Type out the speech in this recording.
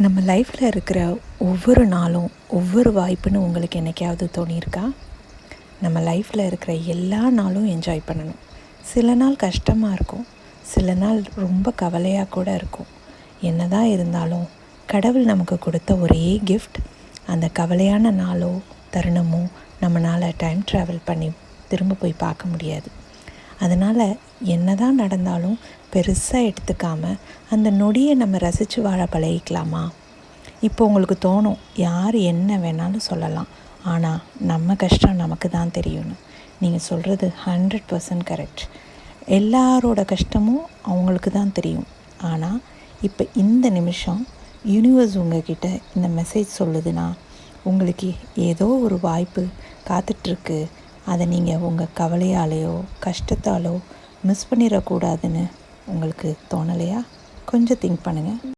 நம்ம லைஃப்பில் இருக்கிற ஒவ்வொரு நாளும் ஒவ்வொரு வாய்ப்புன்னு உங்களுக்கு என்னைக்காவது தோணியிருக்கா? நம்ம லைஃப்பில் இருக்கிற எல்லா நாளும் என்ஜாய் பண்ணணும். சில நாள் கஷ்டமாக இருக்கும், சில நாள் ரொம்ப கவலையாக கூட இருக்கும். என்ன தான் இருந்தாலும் கடவுள் நமக்கு கொடுத்த ஒரே கிஃப்ட், அந்த கவலையான நாளோ தருணமோ நம்மளால் டைம் ட்ராவல் பண்ணி திரும்ப போய் பார்க்க முடியாது. அதனால் என்ன தான் நடந்தாலும் பெருசாக எடுத்துக்காமல் அந்த நொடியை நம்ம ரசித்து வாழ பழகிக்கலாமா? இப்போ உங்களுக்கு தோணும், யார் என்ன வேணாலும் சொல்லலாம், ஆனால் நம்ம கஷ்டம் நமக்கு தான் தெரியும்னு. நீங்கள் சொல்கிறது 100% கரெக்ட். எல்லாரோட கஷ்டமும் அவங்களுக்கு தான் தெரியும். ஆனால் இப்போ இந்த நிமிஷம் யூனிவர்ஸ் உங்ககிட்ட இந்த மெசேஜ் சொல்லுதுன்னா, உங்களுக்கு ஏதோ ஒரு வாய்ப்பு காத்துட்ருக்கு. அதை நீங்கள் உங்கள் கவலையாலேயோ கஷ்டத்தாலோ மிஸ் பண்ணிடக்கூடாதுன்னு உங்களுக்கு தோணலையா? கொஞ்சம் திங்க் பண்ணுங்கள்.